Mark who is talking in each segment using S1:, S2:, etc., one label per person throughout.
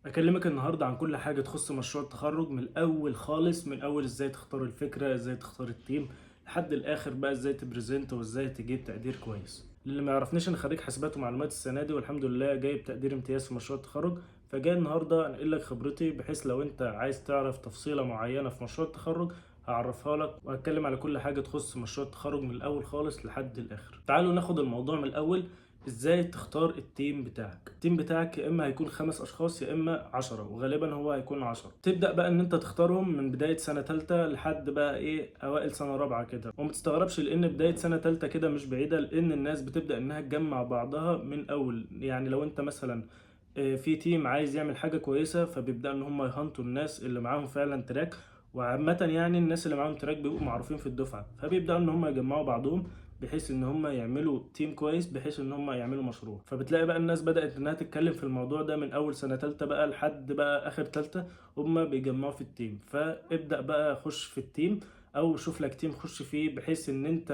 S1: أكلمك النهاردة عن كل حاجة تخص مشروع التخرج من الأول خالص، من أول إزاي تختار الفكرة، إزاي تختار التيم، لحد الآخر بقى إزاي تبريزنت وإزاي تجيب تقدير كويس. اللي ما يعرفنيش أنا خريج حاسبات ومعلومات السنة دي، والحمد لله جايب تقدير امتياز في مشروع التخرج. فجاي النهاردة أنقل لك خبرتي، بحيث لو أنت عايز تعرف تفصيلة معينة في مشروع التخرج هعرفها لك، وهتكلم على كل حاجة تخص مشروع التخرج من الأول خالص لحد الآخر. تعالوا ناخد الموضوع من الأول. ازاي تختار التيم بتاعك؟ التيم بتاعك يا اما هيكون 5 اشخاص يا اما 10، وغالبا هو هيكون 10. تبدأ بقى ان انت تختارهم من بداية سنة تالتة لحد بقى ايه اوائل سنة رابعة كده، وما تستغربش لان بداية سنة تالتة كده مش بعيدة، لان الناس بتبدأ انها تجمع بعضها من اول. يعني لو انت مثلا في تيم عايز يعمل حاجة كويسة، فبيبدأ ان هم يهنتوا الناس اللي معاهم فعلا تراك. وعامة يعني الناس اللي معاهم تراك بيبقوا معروفين في الدفعة، فبيبدأوا ان هم يجمعوا بعضهم بحيث ان هم يعملوا تيم كويس، بحيث ان هم يعملوا مشروع. فبتلاقي بقى الناس بدأت انها تتكلم في الموضوع ده من اول سنة تالتة بقى لحد بقى اخر تالتة، هم بيجمعوا في التيم. فابدأ بقى خش في التيم، او شوف لك تيم خش فيه، بحيث ان انت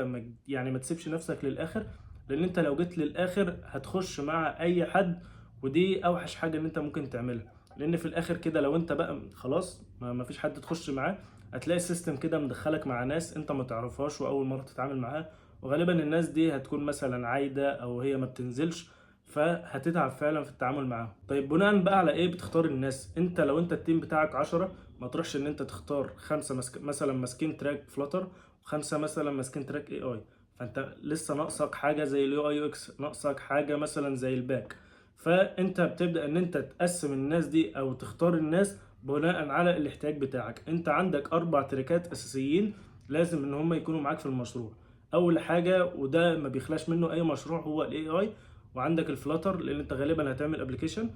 S1: ما تسيبش نفسك للاخر. لان انت لو جيت للاخر هتخش مع اي حد، ودي اوحش حاجة ان انت ممكن تعملها. لان في الاخر كده لو انت بقى خلاص ما فيش حد تخش معاه، هتلاقي السيستم كده مدخلك مع ناس انت ما تعرفهاش واول مرة تتعامل معاها. وغالبا الناس دي هتكون مثلا عايدة او هي ما بتنزلش، فهتتعب فعلا في التعامل معاهم. طيب بناء بقى على ايه بتختار الناس؟ انت لو انت التيم بتاعك 10، ما تروحش ان انت تختار 5 مثلا ماسكين تراك فلاتر، وخمسة مثلا ماسكين تراك اي اي. فانت لسه ناقصك حاجة زي اليو اي يو اكس، ناقصك حاجة مثلا زي الباك. فانت بتبدأ ان انت تقسم الناس دي او تختار الناس بناء على الاحتياج بتاعك. انت عندك 4 تراكات اساسيين لازم ان هم يكونوا معاك في المشروع. اول حاجه وده ما بيخلاش منه اي مشروع هو الاي اي، وعندك الفلاتر لان انت غالبا هتعمل ابلكيشن،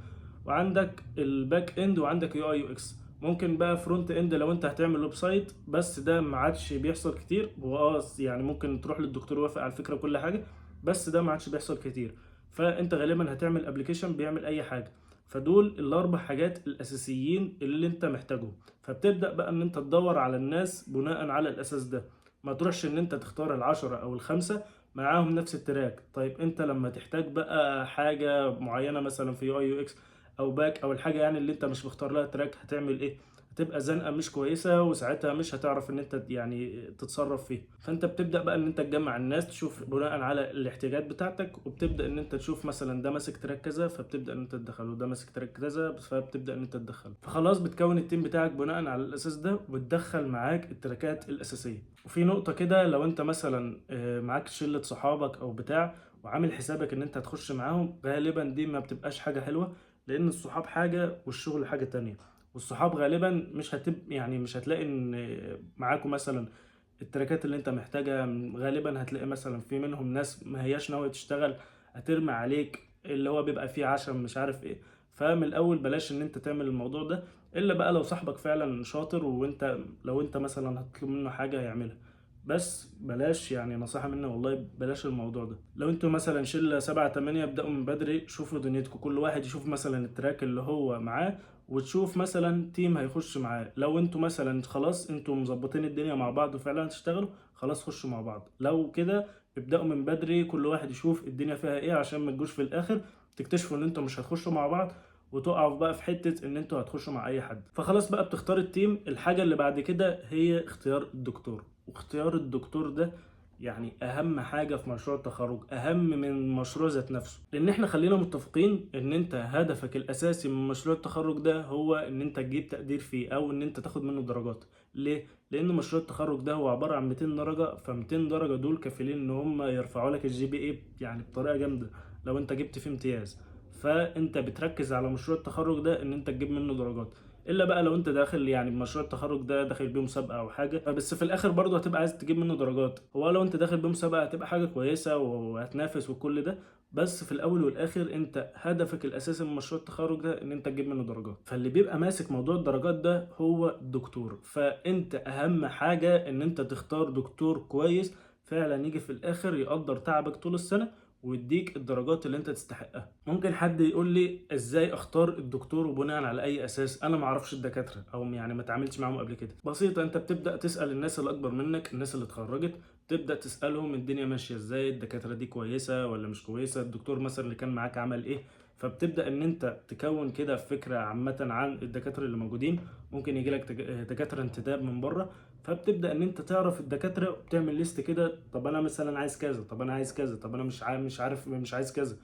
S1: وعندك الباك اند، وعندك يو اي يو اكس. ممكن بقى فرونت اند لو انت هتعمل ويب سايت، بس ده ما عادش بيحصل كتير. هو يعني ممكن تروح للدكتور يوافق على الفكره وكل حاجه، بس ده ما عادش بيحصل كتير. فانت غالبا هتعمل ابلكيشن بيعمل اي حاجه. فدول ال4 حاجات الاساسيين اللي انت محتاجهم. فبتبدا بقى ان انت تدور على الناس بناء على الاساس ده. ما تروحش ان انت تختار ال10 او ال5 معاهم نفس التراك. طيب انت لما تحتاج بقى حاجة معينة مثلا في يو اي يو اكس او باك، او الحاجة يعني اللي انت مش مختار لها تراك، هتعمل ايه؟ هتبقى زنقة مش كويسة، وساعتها مش هتعرف ان انت يعني تتصرف فيه. فانت بتبدأ بقى ان انت تجمع الناس، تشوف بناء على الاحتياجات بتاعتك، وبتبدأ ان انت تشوف مثلا ده ماسك تراك كذا، فبتبدأ ان انت تدخله، وده ماسك تراك كذا، فبتبدأ ان انت تدخله. فخلاص بتكون التيم بتاعك بناء على الاساس ده، وتدخل معاك التراكات الاساسية. وفي نقطة كده، لو انت مثلا معاك شلة صحابك او بتاع، وعامل حسابك ان انت هتخش معاهم، غالبا دي ما بتبقاش حاجة حلوة. لان الصحاب حاجة والشغل حاجة تانية. والصحاب غالبا مش هتلاقي ان معاكم مثلا التراكات اللي انت محتاجها. غالبا هتلاقي مثلا في منهم ناس ما هياش ناوية تشتغل، هترمي عليك اللي هو بيبقى فيه عشم مش عارف ايه. فمن الاول بلاش ان انت تعمل الموضوع ده، الا بقى لو صاحبك فعلا شاطر، وانت لو انت مثلا هتطلب منه حاجة هيعملها. بس بلاش، يعني نصيحة مني والله، بلاش الموضوع ده. لو انتوا مثلا شلة 7 8، ابدأوا من بدري، شوفوا دنيتكم، كل واحد يشوف مثلا التراك اللي هو معاه، وتشوف مثلا تيم هيخش معاه. لو انتوا مثلا خلاص انتوا مظبطين الدنيا مع بعض وفعلا تشتغلوا، خلاص خشوا مع بعض. لو كده ابدأوا من بدري، كل واحد يشوف الدنيا فيها ايه، عشان ما تجوش في الاخر تكتشفوا ان انتوا مش هتخشوا مع بعض، وتقعوا بقى في حتة ان انتوا هتخشوا مع اي حد. فخلاص بقى بتختار التيم. الحاجة اللي بعد كده هي اختيار الدكتور. واختيار الدكتور ده يعني اهم حاجة في مشروع التخرج، اهم من المشروع ذات نفسه. لان احنا خلينا متفقين ان انت هدفك الاساسي من مشروع التخرج ده هو ان انت تجيب تقدير فيه، او ان انت تاخد منه درجات. ليه؟ لان مشروع التخرج ده هو عبارة عن 200 درجة، ف 200 درجة دول كافلين ان هم يرفعوا لك الجي بي اي يعني بطريقة جامدة لو انت جبت فيه امتياز. فانت بتركز على مشروع التخرج ده ان انت تجيب منه درجات. الا بقى لو انت داخل يعني بمشروع التخرج ده داخل بيه مسابقه او حاجه، بس في الاخر برضه هتبقى عايز تجيب منه درجات. هو لو انت داخل بيه مسابقه هتبقى حاجه كويسه وهتنافس وكل ده، بس في الاول والاخر انت هدفك الاساسي من مشروع التخرج ده ان انت تجيب منه درجات. فاللي بيبقى ماسك موضوع الدرجات ده هو الدكتور. فانت اهم حاجه ان انت تختار دكتور كويس فعلا يجي في الاخر يقدر تعبك طول السنه، ويديك الدرجات اللي انت تستحقها. ممكن حد يقول لي ازاي اختار الدكتور وبناء على اي اساس؟ انا ما اعرفش الدكاتره، او يعني ما اتعاملتش معاهم قبل كده. بسيطه، انت بتبدا تسال الناس اللي اكبر منك، الناس اللي اتخرجت، تبدا تسالهم الدنيا ماشيه ازاي، الدكاتره دي كويسه ولا مش كويسه، الدكتور مثلا اللي كان معاك عمل ايه. فبتبدأ ان انت تكون كده فكرة عامة عن الدكاترة اللي موجودين. ممكن يجي لك دكاترة انتداب من بره، فبتبدأ ان انت تعرف الدكاترة وبتعمل ليست كده. طب انا مثلا عايز كذا، طب انا عايز كذا، طب انا مش عايز كذا.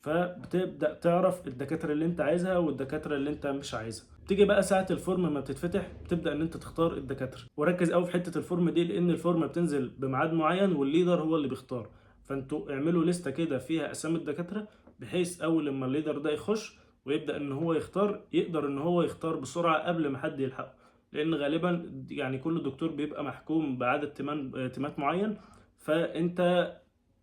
S1: فبتبدأ تعرف الدكاترة اللي انت عايزها والدكاترة اللي انت مش عايزها. تيجي بقى ساعة الفورم ما بتتفتح، بتبدأ ان انت تختار الدكاترة. وركز قوي في حتة الفورم دي، لان الفورم بتنزل بميعاد معين والليدر هو اللي بيختار. فانتوا اعملوا لستة كده فيها اسامي الدكاترة، بحيث اول لما الليدر ده يخش ويبدأ ان هو يختار، يقدر ان هو يختار بسرعة قبل ما حد يلحقه. لان غالبا يعني كل دكتور بيبقى محكوم بعدد تيمات معين، فانت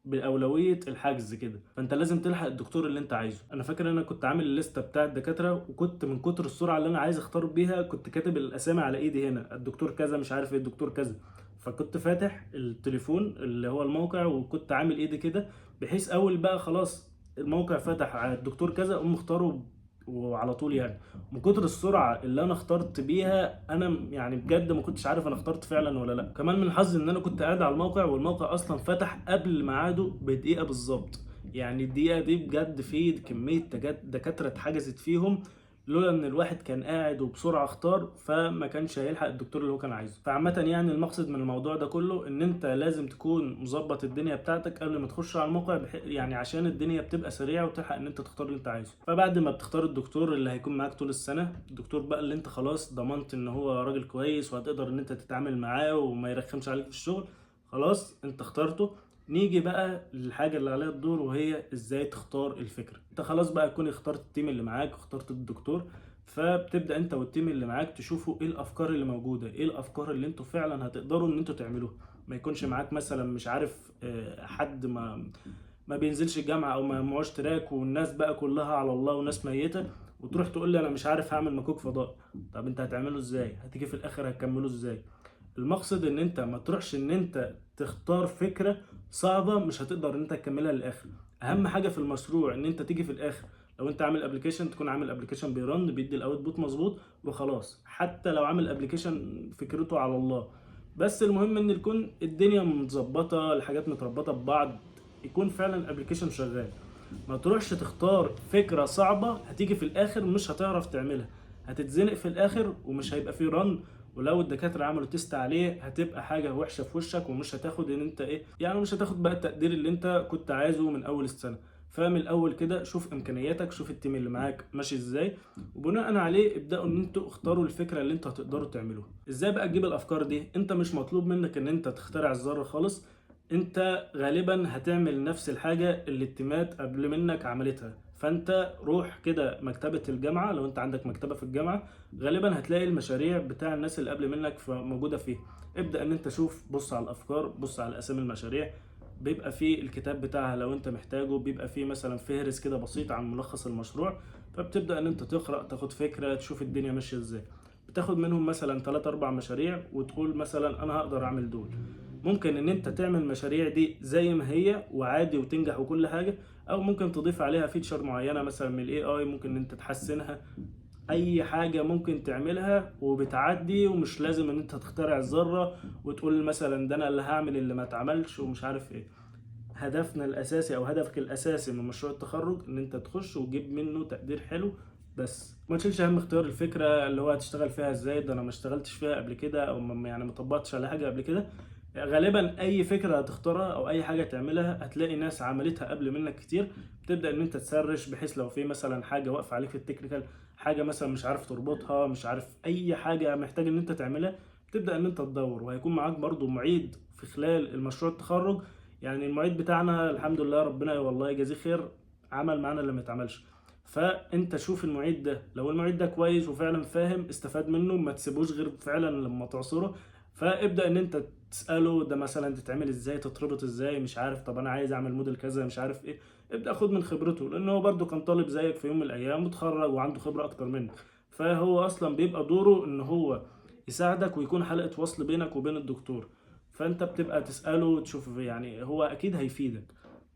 S1: باولويه الحجز كده، فانت لازم تلحق الدكتور اللي انت عايزه. انا فاكر ان انا كنت عامل الليسته بتاع الدكاتره، وكنت من كتر السرعه اللي انا عايز اختار بيها كنت كاتب الاسامي على ايدي هنا، الدكتور كذا مش عارف ايه، الدكتور كذا. فكنت فاتح التليفون اللي هو الموقع وكنت عامل ايدي كده، بحيث اول بقى خلاص الموقع فتح على الدكتور كذا اقوم مختاره وعلى طول يعني. من كتر السرعه اللي انا اخترت بيها، انا يعني بجد ما كنتش عارف انا اخترت فعلا ولا لا. كمان من الحظ ان انا كنت قاعد على الموقع والموقع اصلا فتح قبل ميعاده بدقيقه بالظبط. يعني الدقيقه دي بجد في كميه دكاتره اتحجزت فيهم، لولا ان الواحد كان قاعد وبسرعه اختار فما كانش هيلحق الدكتور اللي هو كان عايزه. فعامه يعني المقصد من الموضوع ده كله ان انت لازم تكون مظبط الدنيا بتاعتك قبل ما تخش على الموقع، يعني عشان الدنيا بتبقى سريعه وتلحق ان انت تختار اللي انت عايزه. فبعد ما بتختار الدكتور اللي هيكون معاك طول السنه، الدكتور بقى اللي انت خلاص ضمنت ان هو راجل كويس وهتقدر ان انت تتعامل معاه وما يرخمش عليك في الشغل، خلاص انت اخترته. نيجي بقى للحاجة اللي عليها الدور، وهي ازاي تختار الفكرة. انت خلاص بقى تكون اخترت التيم اللي معاك واخترت الدكتور، فبتبدأ انت والتيم اللي معاك تشوفوا ايه الافكار اللي موجودة، ايه الافكار اللي انتوا فعلا هتقدروا ان انتوا تعملوها. ما يكونش معاك مثلا مش عارف حد ما بينزلش الجامعة او ما معهوش تراك، والناس بقى كلها على الله وناس ميتة، وتروح تقول لي انا مش عارف هعمل مكوك فضاء. طب انت هتعمله ازاي؟ هتيجي في الاخر هتكمله ازاي؟ المقصد ان انت ما تروحش ان انت تختار فكرة صعبة مش هتقدر ان انت تكملها للاخر. اهم حاجة في المشروع ان انت تيجي في الاخر، لو انت عامل ابلكيشن تكون عامل ابلكيشن بيرن بيدي الاوتبوت مظبوط وخلاص. حتى لو عامل ابلكيشن فكرته على الله، بس المهم ان تكون الدنيا متظبطة، الحاجات متربطة ببعض، يكون فعلا الابلكيشن شغال. ما تروحش تختار فكرة صعبة هتيجي في الاخر مش هتعرف تعملها، هتتزنق في الاخر ومش هيبقى فيه رن. ولو الدكاترة عملوا تيست عليه هتبقى حاجة وحشة في وشك، ومش هتاخد ان انت ايه يعني، مش هتاخد بقى التقدير اللي انت كنت عايزه من اول السنة. فمن الاول كده شوف امكانياتك، شوف التيم اللي معاك ماشي ازاي، وبناء عليه ابداوا ان انتوا اختاروا الفكرة اللي انتوا هتقدروا تعملوها. ازاي بقى تجيب الافكار دي؟ انت مش مطلوب منك ان انت تخترع الذرة خالص، انت غالبا هتعمل نفس الحاجة اللي التيمات قبل منك عملتها. فانت روح كده مكتبة الجامعة، لو انت عندك مكتبة في الجامعة غالبا هتلاقي المشاريع بتاع الناس اللي قبل منك موجودة فيه. ابدأ ان انت شوف، بص على الافكار، بص على اسامي المشاريع، بيبقى فيه الكتاب بتاعها لو انت محتاجه، بيبقى فيه مثلا فهرس كده بسيط عن ملخص المشروع. فبتبدأ ان انت تقرأ، تاخد فكرة، تشوف الدنيا ماشية ازاي. بتاخد منهم مثلا 3 4 مشاريع وتقول مثلا انا هقدر اعمل دول. ممكن ان انت تعمل المشاريع دي زي ما هي وعادي وتنجح وكل حاجة، او ممكن تضيف عليها فيتشر معينة مثلا من الاي اي، ممكن ان انت تحسنها. اي حاجة ممكن تعملها وبتعدي، ومش لازم ان انت تخترع الذرة وتقول مثلا ده انا اللي هعمل اللي ما اتعملش ومش عارف ايه. هدفنا الاساسي او هدفك الاساسي من مشروع التخرج ان انت تخش وتجيب منه تقدير حلو. بس ما تشيلش هم اختيار الفكرة اللي هو هتشتغل فيها ازاي، ده انا ما اشتغلتش فيها قبل كده او يعني ما طبقتش على حاجة قبل كده. غالبا اي فكره هتختارها او اي حاجه تعملها هتلاقي ناس عملتها قبل منك كتير. بتبدا ان انت تسرش، بحيث لو في مثلا حاجه واقفه عليك في التكنيكال، حاجه مثلا مش عارف تربطها، مش عارف اي حاجه محتاج ان انت تعملها، تبدا ان انت تدور. وهيكون معاك برضو معيد في خلال المشروع التخرج. يعني المعيد بتاعنا الحمد لله ربنا والله يجازيه خير، عمل معانا اللي ما اتعملش. فانت شوف المعيد ده، لو المعيد ده كويس وفعلا فاهم استفاد منه، ما تسيبوش غير فعلا لما تعصره. فابدا ان انت تساله ده مثلا تتعمل ازاي، تتربط ازاي، مش عارف، طب انا عايز اعمل موديل كذا مش عارف ايه. ابدا خد من خبرته، لان هو برده كان طالب زيك في يوم من الايام متخرج وعنده خبره اكتر منك. فهو اصلا بيبقى دوره ان هو يساعدك ويكون حلقه وصل بينك وبين الدكتور. فانت بتبقى تساله وتشوف، يعني هو اكيد هيفيدك.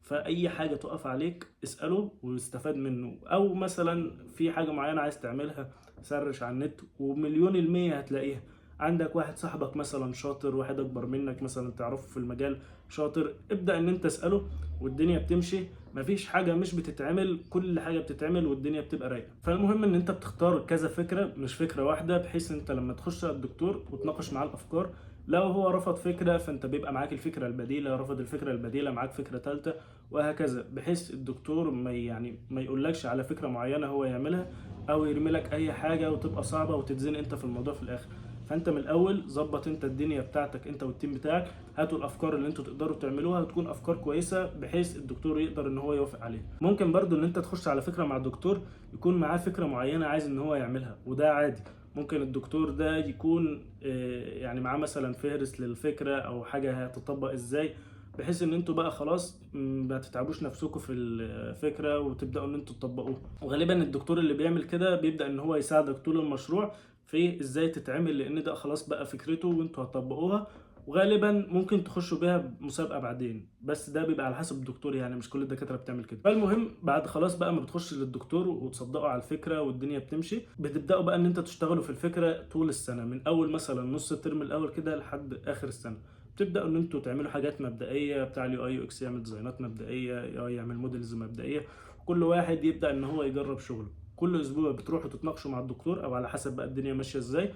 S1: فاي حاجه تقف عليك اساله واستفاد منه. او مثلا في حاجه معينه عايز تعملها، سرش على النت ومليون المية هتلاقيها. عندك واحد صاحبك مثلا شاطر، واحد اكبر منك مثلا تعرفه في المجال شاطر، ابدأ ان انت اسأله والدنيا بتمشي. مفيش حاجة مش بتتعمل، كل حاجة بتتعمل والدنيا بتبقى رايقة. فالمهم ان انت بتختار كذا فكرة مش فكرة واحدة، بحيث انت لما تخش على الدكتور وتناقش معاه الافكار، لو هو رفض فكرة فانت بيبقى معاك الفكرة البديلة، رفض الفكرة البديلة معاك فكرة ثالثة، وهكذا. بحيث الدكتور ما يقولكش على فكرة معينة هو يعملها، او يرمي لك اي حاجة وتبقى صعبة وتتزنق انت في الموضوع في الاخر. فانت من الاول ظبط انت الدنيا بتاعتك انت والتيم بتاعك، هاتوا الافكار اللي انتوا تقدروا تعملوها وتكون افكار كويسه بحيث الدكتور يقدر ان هو يوافق عليها. ممكن برضو ان انت تخش على فكره مع الدكتور يكون معاه فكره معينه عايز ان هو يعملها، وده عادي. ممكن الدكتور ده يكون يعني معاه مثلا فهرس للفكره او حاجه هتطبق ازاي، بحيث ان انتوا بقى خلاص ما تتعبوش نفسكم في الفكره وتبداوا ان انتوا تطبقوها. وغالبا الدكتور اللي بيعمل كده بيبدا ان هو يساعدك طول المشروع في ازاي تتعمل، لان ده خلاص بقى فكرته وانتوا هتطبقوها. وغالبا ممكن تخشوا بيها مسابقه بعدين، بس ده بيبقى على حسب الدكتور، يعني مش كل الدكاتره بتعمل كده. فالمهم بعد خلاص بقى ما بتخش للدكتور وتصدقوا على الفكره والدنيا بتمشي، بتبداوا بقى ان انت تشتغلوا في الفكره طول السنه، من اول مثلا نص الترم الاول كده لحد اخر السنه. بتبداوا ان انتوا تعملوا حاجات مبدئيه، بتاع اليو اي يو اكس يعمل ديزاينات مبدئيه، اي اي يعمل موديلز مبدئيه. كل واحد يبدا ان هو يجرب شغله. كل اسبوع بتروحوا تتناقشوا مع الدكتور، او على حسب بقى الدنيا ماشيه ازاي،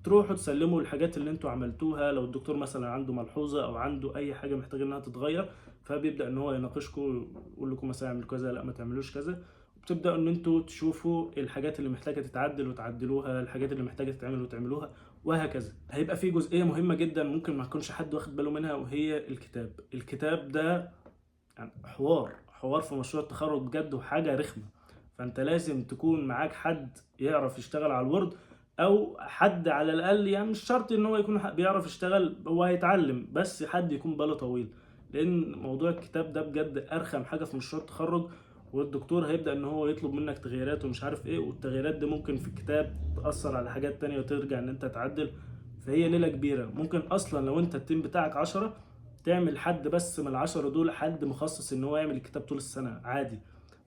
S1: تروحوا تسلموا الحاجات اللي انتوا عملتوها. لو الدكتور مثلا عنده ملحوظه او عنده اي حاجه محتاج انها تتغير، فبيبدا ان هو يناقشكم، يقول لكم مثلا اعملوا كذا، لا ما تعملوش كذا. وبتبداوا ان انتوا تشوفوا الحاجات اللي محتاجه تتعدل وتعدلوها، الحاجات اللي محتاجه تتعمل وتعملوها، وهكذا. هيبقى في جزئيه مهمه جدا ممكن ما يكونش حد واخد باله منها، وهي الكتاب ده يعني حوار في مشروع التخرج بجد، وحاجة رخمة. فانت لازم تكون معاك حد يعرف يشتغل على الوورد، او حد على الاقل، يعني مش شرط ان هو يكون بيعرف يشتغل، هو هيتعلم، بس حد يكون باله طويل. لان موضوع الكتاب ده بجد ارخم حاجة في مشروع التخرج. والدكتور هيبدأ ان هو يطلب منك تغييرات ومش عارف ايه، والتغييرات دي ممكن في الكتاب تأثر على حاجات تانية وترجع ان انت تعدل. فهي ليلة كبيرة. ممكن اصلا لو انت التيم بتاعك 10، تعمل حد بس من ال10 دول حد مخصص ان هو يعمل الكتاب طول السنة عادي.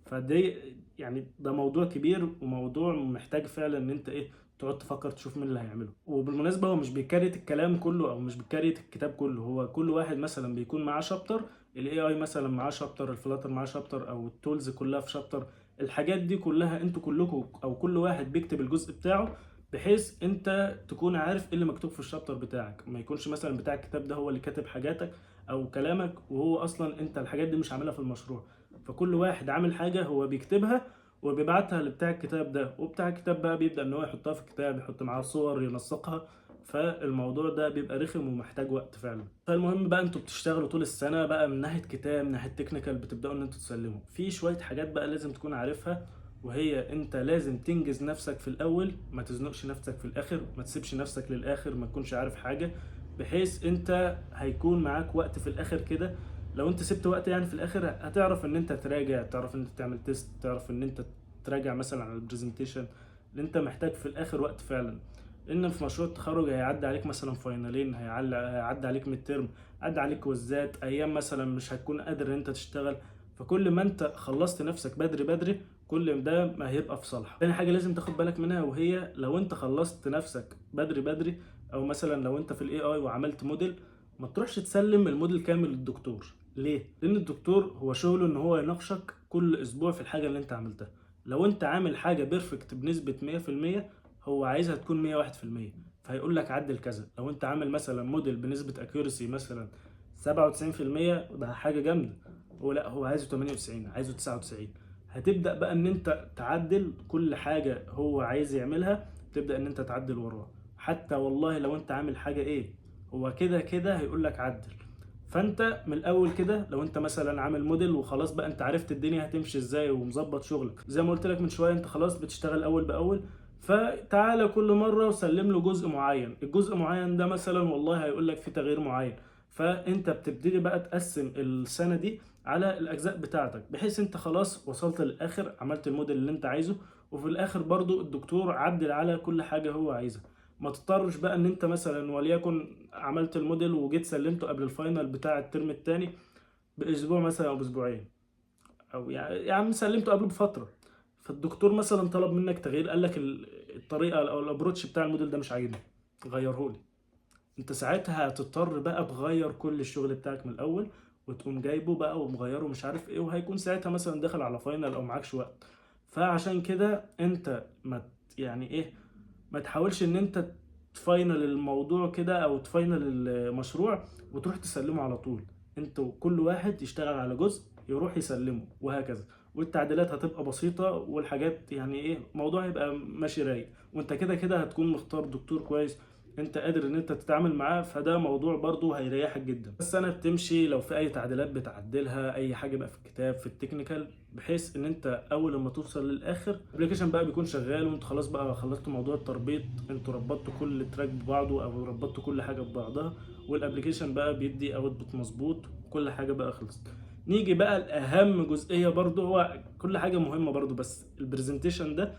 S1: فدي يعني ده موضوع كبير، وموضوع محتاج فعلا ان انت تقعد تفكر تشوف مين اللي هيعمله. وبالمناسبة هو مش بيكريت الكلام كله او مش بيكريت الكتاب كله، هو كل واحد مثلا بيكون معاه شابتر، الاي اي مثلا معاه شابتر، الفلاتر معاه شابتر، او التولز كلها في شابتر. الحاجات دي كلها انتوا كلكم او كل واحد بيكتب الجزء بتاعه، بحيث انت تكون عارف ايه اللي مكتوب في الشابتر بتاعك. ما يكونش مثلا بتاع الكتاب ده هو اللي كاتب حاجاتك او كلامك، وهو اصلا انت الحاجات دي مش عاملها في المشروع. فكل واحد عامل حاجة هو بيكتبها وبيبعتها لبتاع الكتاب ده، وبتاع الكتاب بقى بيبدأ ان هو يحطها في الكتاب، يحط معاها صور، ينسقها. فالموضوع ده بيبقى رخم ومحتاج وقت فعلا. فالمهم بقى انتوا بتشتغلوا طول السنة بقى من ناحية كتاب، من ناحية تكنيكال، بتبدأوا ان انتوا تسلموا في شوية حاجات بقى لازم تكون عارفها. وهي انت لازم تنجز نفسك في الاول، ما تزنقش نفسك في الاخر، ما تسيبش نفسك للاخر ما تكونش عارف حاجة. بحيث انت هيكون معاك وقت في الاخر كده. لو انت سبت وقت يعني في الاخر هتعرف ان انت تراجع، تعرف ان انت تعمل تيست، تعرف ان انت تراجع مثلا على البرزنتيشن. اللي انت محتاج في الاخر وقت فعلا. لان في مشروع التخرج هيعدي عليك مثلا فاينلين، هيعدي عليك ميد ترم، هيعدي عليك كويزات، ايام مثلا مش هتكون قادر ان انت تشتغل. فكل ما انت خلصت نفسك بدري بدري، كل ده ما هيبقى في صالحك. تاني حاجه لازم تاخد بالك منها، وهي لو انت خلصت نفسك بدري بدري، او مثلا لو انت في الاي اي وعملت موديل، ما تروحش تسلم الموديل كامل للدكتور. ليه؟ لان الدكتور هو شغله ان هو يناقشك كل اسبوع في الحاجه اللي انت عملتها. لو انت عامل حاجه بيرفكت بنسبه 100%، هو عايزها تكون 101%. فهيقول لك عدل كذا. لو انت عامل مثلا موديل بنسبه اكيورسي مثلا 97%، ده حاجه جامده. هو لا، هو عايزه 98، عايزه 99. هتبدا بقى ان انت تعدل كل حاجه هو عايز يعملها، تبدا ان انت تعدل وراه. حتى والله لو انت عامل حاجه هو كده كده هيقول لك عدل. فانت من الاول كده، لو انت مثلا عامل موديل وخلاص بقى انت عرفت الدنيا هتمشي ازاي ومظبط شغلك، زي ما قلت لك من شويه، انت خلاص بتشتغل اول باول. فتعالى كل مره وسلم له جزء معين، الجزء معين ده مثلا والله هيقول لك في تغيير معين. فانت بتبتدي بقى تقسم السنه دي على الاجزاء بتاعتك، بحيث انت خلاص وصلت للاخر، عملت الموديل اللي انت عايزه، وفي الاخر برضو الدكتور عدل على كل حاجه هو عايزها. ما تضطرش بقى ان انت مثلا وليكن عملت الموديل وجيت سلمته قبل الفاينل بتاع الترم التاني باسبوع مثلا او باسبوعين، او يعني يا عم سلمته قبله بفتره. فالدكتور مثلا طلب منك تغيير، قال لك الطريقه او الابروتش بتاع الموديل ده مش عاجبني. غيرهولي. انت ساعتها هتضطر بقى تغير كل الشغل بتاعك من الاول، وتقوم جايبه بقى ومغيره مش عارف ايه، وهيكون ساعتها مثلا داخل على فاينل او معكش وقت. فعشان كده انت ما يعني ايه، ما تحاولش ان انت تفاينل الموضوع كده او تفاينل المشروع وتروح تسلمه على طول. انتوا كل واحد يشتغل على جزء يروح يسلمه وهكذا، والتعديلات هتبقى بسيطة، والحاجات يعني ايه الموضوع هيبقى ماشي رايق، وانت كده كده هتكون مختار دكتور كويس انت قادر ان انت تتعامل معاه، فده موضوع برضو هيريحك جدا. بس انا بتمشي لو في اي تعديلات بتعدلها، اي حاجه بقى في الكتاب في التكنيكال، بحيث ان انت اول لما توصل للاخر الابلكيشن بقى بيكون شغال، وانت خلاص بقى خلصت موضوع التربيط، انتوا ربطتوا كل تراك ببعضه او ربطتوا كل حاجه ببعضها، والابلكيشن بقى بيدي اوتبوت مظبوط، كل حاجه بقى خلصت. نيجي بقى لاهم جزئيه برضو، هو كل حاجه مهمه برضو بس البرزنتيشن ده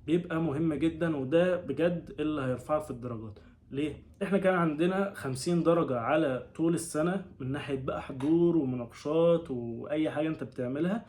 S1: بيبقى مهم جدا، وده بجد اللي هيرفعك في الدرجات. ليه؟ احنا كان عندنا 50 درجة على طول السنة من ناحية بقى حضور ومناقشات وأي حاجة أنت بتعملها،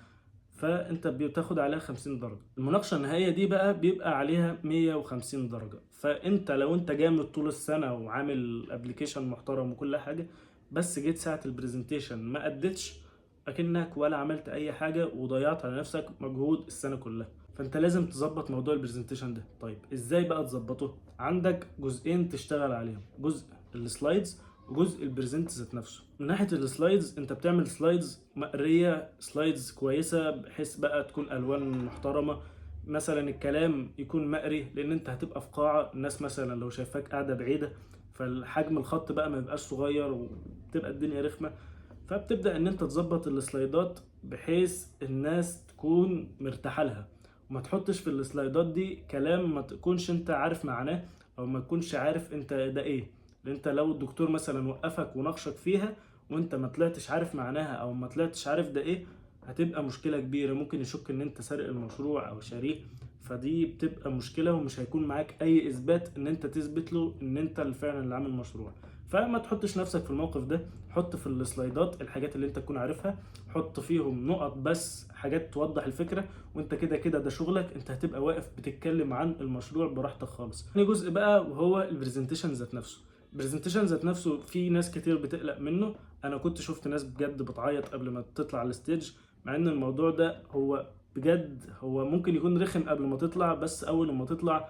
S1: فأنت بتاخد عليها 50 درجة. المناقشة النهائية دي بقى بيبقى عليها 150 درجة. فأنت لو أنت جامد طول السنة وعامل ابلكيشن محترم وكل حاجة، بس جيت ساعة البرزنتيشن ما أديتش، أكنك ولا عملت أي حاجة وضيعت على نفسك مجهود السنة كلها. فانت لازم تظبط موضوع البرزنتيشن ده. طيب ازاي بقى تظبطه؟ عندك جزئين تشتغل عليهم، جزء السلايدز وجزء البرزنت ذات نفسه. من ناحيه السلايدز انت بتعمل سلايدز مقريه، سلايدز كويسه بحيث بقى تكون الوان محترمه، مثلا الكلام يكون مقري، لان انت هتبقى في قاعه، الناس مثلا لو شايفاك قاعده بعيده فالحجم الخط بقى ما يبقاش صغير وبتبقى الدنيا رخمه. فبتبدا ان انت تظبط السلايدات بحيث الناس تكون مرتاحه لها، وما تحطش في السلايدات دي كلام ما تكونش انت عارف معناه، او ما تكونش عارف انت ده ايه. لان انت لو الدكتور مثلا وقفك وناقشك فيها وانت ما طلعتش عارف معناها او ما طلعتش عارف ده ايه، هتبقى مشكلة كبيرة، ممكن يشك ان انت سارق المشروع او شاريه. فدي بتبقى مشكلة، ومش هيكون معاك اي اثبات ان انت تثبت له ان انت اللي فعلا اللي عامل المشروع. فما تحطش نفسك في الموقف ده، حط في السلايدات الحاجات اللي انت تكون عارفها، حط فيهم نقط بس حاجات توضح الفكرة، وانت كده كده ده شغلك، انت هتبقى واقف بتتكلم عن المشروع براحتك خالص. تاني جزء بقى وهو البرزنتيشن ذات نفسه. البرزنتيشن ذات نفسه في ناس كتير بتقلق منه، انا كنت شفت ناس بجد بتعيط قبل ما تطلع على الستيج، مع ان الموضوع ده هو بجد هو ممكن يكون رخم قبل ما تطلع، بس اول ما تطلع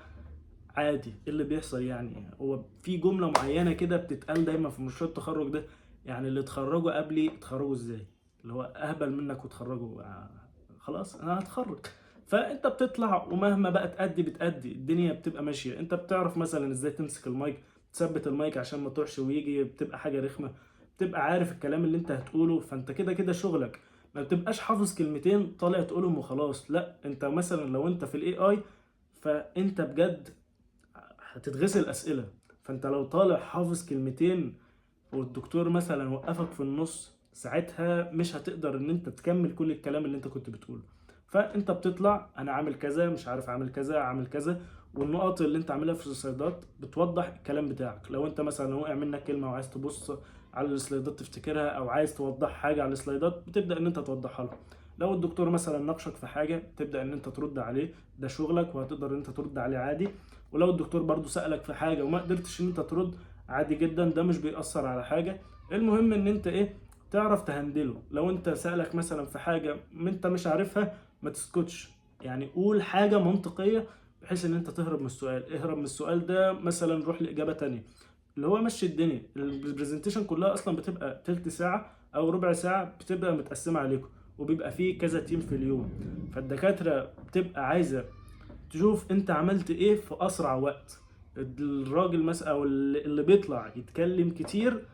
S1: عادي. ايه اللي بيحصل يعني؟ هو في جملة معينة كده بتتقال دايما في مشروع التخرج ده، يعني اللي اتخرجوا قبلي اتخرجوا ازاي؟ اللي هو اهبل منك وتخرجوا خلاص انا هتخرج. فانت بتطلع ومهما بقى تأدي بتأدي، الدنيا بتبقى ماشية، انت بتعرف مثلا ازاي تمسك المايك، تثبت المايك عشان ما تروحش ويجي، بتبقى حاجة رخمة، بتبقى عارف الكلام اللي انت هتقوله، فانت كده كده شغلك. ما بتبقاش حافظ كلمتين طالع تقولهم وخلاص، لا انت مثلا لو انت في الاي اي فانت بجد هتتغسل اسئله. فانت لو طالع حافظ كلمتين والدكتور مثلا وقفك في النص، ساعتها مش هتقدر ان انت تكمل كل الكلام اللي انت كنت بتقوله. فانت بتطلع انا عامل كذا، مش عارف عامل كذا، عامل كذا، والنقط اللي انت عاملها في السلايدات بتوضح الكلام بتاعك. لو انت مثلا وقع منك كلمه وعايز تبص على السلايدات تفتكرها، او عايز توضح حاجه على السلايدات، بتبدا ان انت توضحها له. لو الدكتور مثلا ناقشك في حاجه تبدا ان انت ترد عليه، ده شغلك وهتقدر ان انت ترد عليه عادي. ولو الدكتور برضو سألك في حاجه وما قدرتش ان انت ترد، عادي جدا، ده مش بيأثر على حاجه. المهم ان انت ايه، تعرف تهندله. لو انت سألك مثلا في حاجة انت مش عارفها، ما تسكتش، يعني قول حاجة منطقية بحيث ان انت تهرب من السؤال. اهرب من السؤال ده مثلا، روح لإجابة تانية، اللي هو مشي الدنيا. البرزنتيشن كلها اصلا بتبقى تلت ساعة او ربع ساعة، بتبقى متقسمة عليكم، وبيبقى فيه كذا تيم في اليوم. فالدكاترة بتبقى عايزة تشوف انت عملت ايه في اسرع وقت. الراجل مثلا او اللي بيطلع يتكلم كتير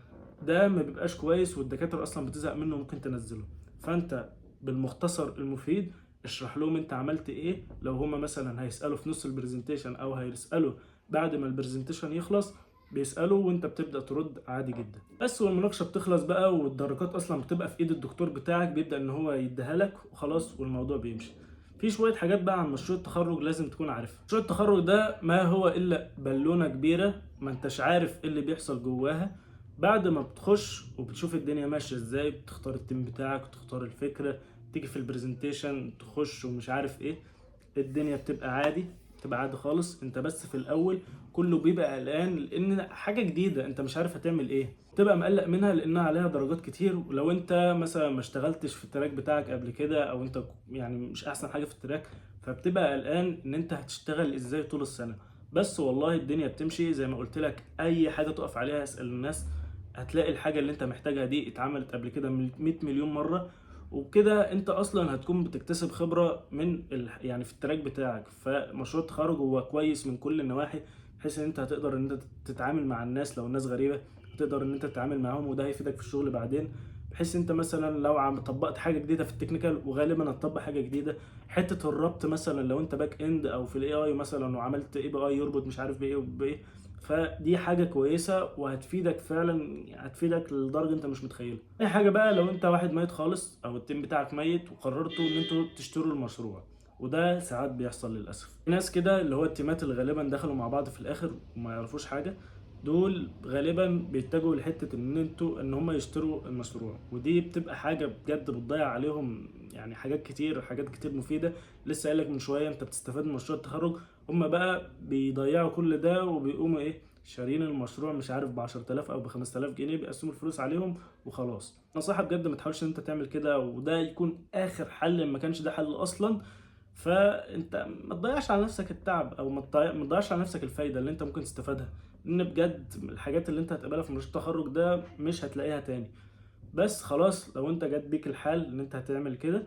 S1: ده ما بيبقاش كويس، والدكاترة اصلا بتزهق منه وممكن تنزله. فانت بالمختصر المفيد اشرح لهم انت عملت ايه. لو هما مثلا هيسألوا في نص البرزنتيشن او هيسألوا بعد ما البرزنتيشن يخلص، بيسألوا وانت بتبدأ ترد عادي جدا بس. والمناقشة بتخلص بقى، والدرجات اصلا بتبقى في ايد الدكتور بتاعك، بيبدأ ان هو يديها لك وخلاص والموضوع بيمشي. في شوية حاجات بقى عن مشروع التخرج لازم تكون عارفها. مشروع التخرج ده ما هو إلا بالونة كبيرة ما انتش عارف ايه اللي بيحصل جواها. بعد ما بتخش وبتشوف الدنيا ماشية ازاي، بتختار التيم بتاعك وتختار الفكرة، تيجي في البرزنتيشن تخش ومش عارف ايه، الدنيا بتبقى عادي. تبقى عادي خالص. انت بس في الاول كله بيبقى قلقان لان حاجه جديده انت مش عارف هتعمل ايه، تبقى مقلق منها لانها عليها درجات كتير. ولو انت مثلا ما اشتغلتش في التراك بتاعك قبل كده، او انت يعني مش احسن حاجه في التراك، فبتبقى قلقان ان انت هتشتغل ازاي طول السنه. بس والله الدنيا بتمشي زي ما قلت لك، اي حاجه تقف عليها اسال الناس، هتلاقي الحاجه اللي انت محتاجها دي اتعملت قبل كده 100 مليون مره. وبكده انت اصلا هتكون بتكتسب خبره من يعني في التراك بتاعك. فمشروع التخرج هو كويس من كل النواحي، بحيث ان انت هتقدر ان انت تتعامل مع الناس لو الناس غريبه، تقدر ان انت تتعامل معاهم، وده هيفيدك في الشغل بعدين. بحيث انت مثلا لو طبقت حاجه جديده في التكنيكال، وغالبا هتطبق حاجه جديده، حته الربط مثلا لو انت باك اند او في الاي اي مثلا وعملت اي بي اي يربط مش عارف بايه وبايه، فدي حاجه كويسه وهتفيدك فعلا، هتفيدك لدرجه انت مش متخيلها. اي حاجه بقى لو انت واحد ميت خالص او التيم بتاعك ميت وقررتوا ان انتوا تشتروا المشروع، وده ساعات بيحصل للاسف. في ناس كده اللي هو التيمات اللي غالبا دخلوا مع بعض في الاخر وما يعرفوش حاجه، دول غالبا بيتجهوا لحته ان هم يشتروا المشروع، ودي بتبقى حاجه بجد بتضيع عليهم يعني حاجات كتير مفيده. لسه قايلك من شويه انت بتستفاد من مشروع التخرج، هم بقى بيضيعوا كل ده وبيقوموا ايه، شارين المشروع مش عارف ب 10000 او ب 5000 جنيه، بيقسموا الفلوس عليهم وخلاص. نصيحه بجد ما تحاولش ان انت تعمل كده، وده يكون اخر حل ما كانش ده حل اصلا. فانت ما تضيعش على نفسك التعب، او ما تضيعش على نفسك الفايده اللي انت ممكن تستفادها، لان بجد الحاجات اللي انت هتقابلها في مشروع التخرج ده مش هتلاقيها تاني. بس خلاص لو انت جات بيك الحال ان انت هتعمل كده،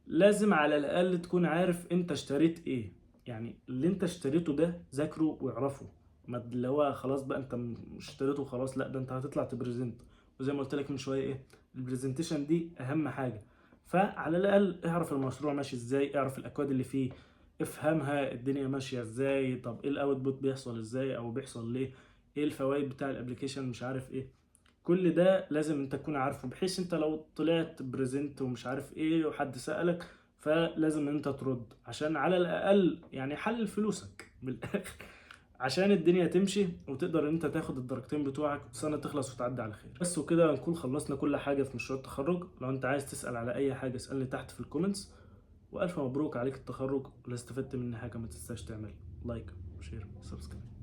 S1: لازم على الاقل تكون عارف انت اشتريت ايه. يعني اللي انت اشتريته ده ذاكره واعرفه، ما اللي هو خلاص بقى انت مش اشتريته وخلاص، لا ده انت هتطلع تبريزنت. وزي ما قلت لك من شويه ايه، البرزنتيشن دي اهم حاجه. فعلى الاقل اعرف المشروع ماشي ازاي، اعرف الاكواد اللي فيه، افهمها الدنيا ماشيه ازاي، طب ايه الاوتبوت بيحصل ازاي او بيحصل ليه، ايه الفوائد بتاع الابليكيشن مش عارف ايه. كل ده لازم انت تكون عارفه، بحيث انت لو طلعت بريزنت ومش عارف ايه وحد سألك، فلازم انت ترد عشان على الاقل يعني حلل فلوسك من الاخر، عشان الدنيا تمشي وتقدر انت تاخد الدرجتين بتوعك والسنة تخلص وتعدي على خير. بس وكده نكون خلصنا كل حاجة في مشروع التخرج. لو انت عايز تسأل على اي حاجة اسألني تحت في الكومنتس. والف مبروك عليك التخرج، ولو استفدت مني حاجة ما تنساش تعمل لايك وشير وسبسكرايب.